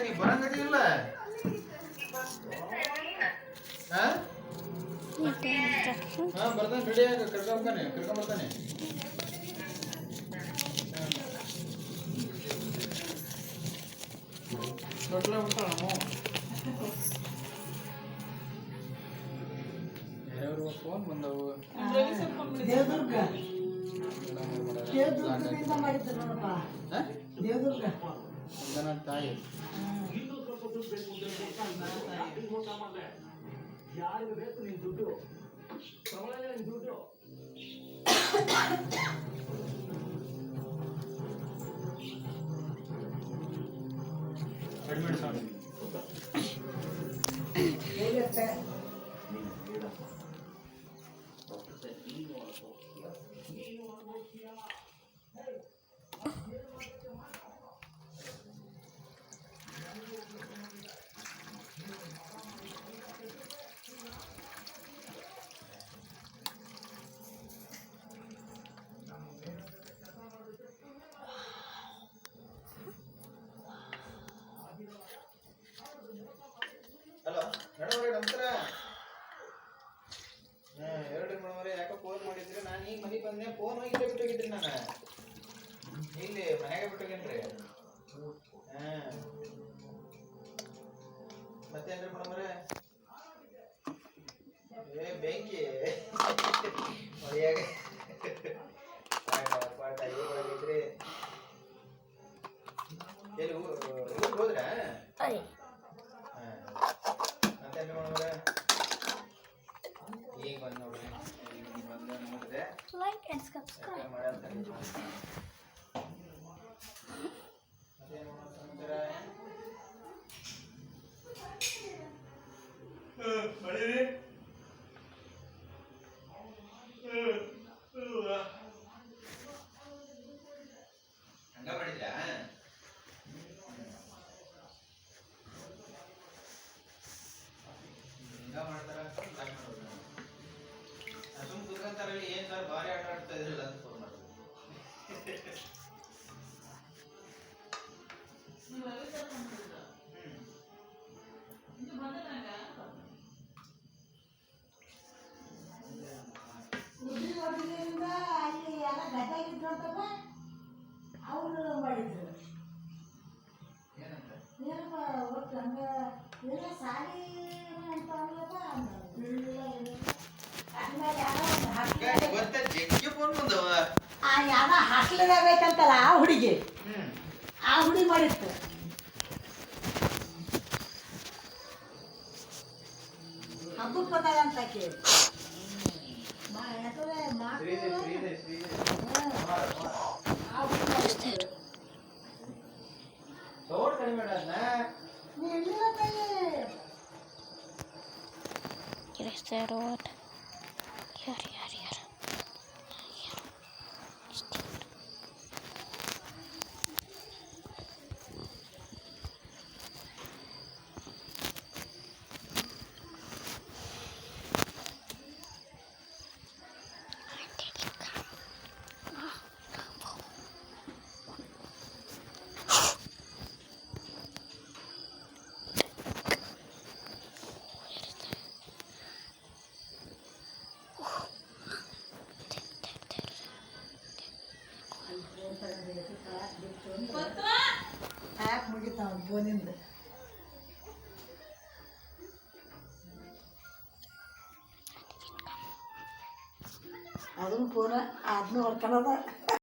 ನೀ ಬರಂಗದಿಲ್ಲ ಬರ್ತಾನೆ ರೆಡಿ ಆಗ ಕರ್ಕೊಂಬರ್ತಾನೆ ತೊಟ್ಲ ಬಿಡ್ತಾಳ ಯಾರ್ಯಾರು ಫೋನ್ ಬಂದವು ದೇವದುರ್ಗ ದೇವದುರ್ಗದಿಂದ ಮಾಡಿದ್ರು ನೋಡಪ್ಪ ದೇವದುರ್ಗ ನನ್ನ ತಾಯಿ ಯಾರಿಗೆ ಬೇಕು ನಿನ್ ದುಡ್ಡು ಪ್ರಮಾಣ ನಿನ್ ದುಡ್ಡು ಕಡಿಮೆ ಸಾಕು ಹಲೋ ಮೇಡಮ್ ನಮಸ್ಕಾರ. ಎರಡು ಮೇಡಮ್ ಯಾಕೋ ಫೋನ್ ಮಾಡಿದ್ರಿ? ನಾನು ಈಗ ಮನೆಗೆ ಬಂದೆ, ಫೋನ್ ಇಲ್ಲೇ ಬಿಟ್ಟೋಗಿದ್ರಿ. ನಾನು ಇಲ್ಲಿ ಮನೆಯಾಗ ಬಿಟ್ಟೋಗೇನ್ರಿ. ಮತ್ತೇನ್ರಿ ಮೇಡಮ್ರೆ? ಬೆಂಕಿ ಮಳೆಯಾಗ ಪಾಠ ಏನಾಗಿದ್ರಿ? ಎಲ್ಲಿ ಊರಿಗೆ ಹೋದ್ರ? ಮತ್ತೇನ್ರಿ ಮೇಡಮ್ರೆ? ಈಗ ಬಂದು ನೋಡ್ರಿ, ಬಂದು ನೋಡಿದೆ ಹಂಗ ಮಾಡಿದ್ರ? ಹಿಂಗ ಮಾಡ್ತಾರ ಸುಮ್ ಕುತ್ಕೊಂತಾರಲ್ಲಿ. ಏನ್ ಸರ್ ಭಾರಿ ಆಟ ಆಡ್ತಾ ಇದ್ರಲ್ಲ ಅಂತ ಫೋನ್ ಮಾಡಿದ್ರು. ಅವರು ಮಾಡಿದ್ರು ಏನಪ್ಪ ಒಟ್ಟು ಹಂಗ ಎಲ್ಲ ಸಾರಿ ಅಂತ ಯಾವ ಹಾಸ್ಟೆಲ್ದಾಗ ಐತಂತಲ್ಲ ಆ ಹುಡುಗಿ, ಆ ಹುಡುಗಿ ಮಾಡಿತ್ತು. ಹಬ್ಬಪ್ಪದಾಗ ಅಂತ ಕೇಳಿ Is that what? Here. App ಮುಗಿತಾವ ಫೋನಿಂದ. ಅದನ್ನು ಫೋನ ಅದನ್ನೂ ಹೊಡ್ಕೊಳ್ಳೋದ.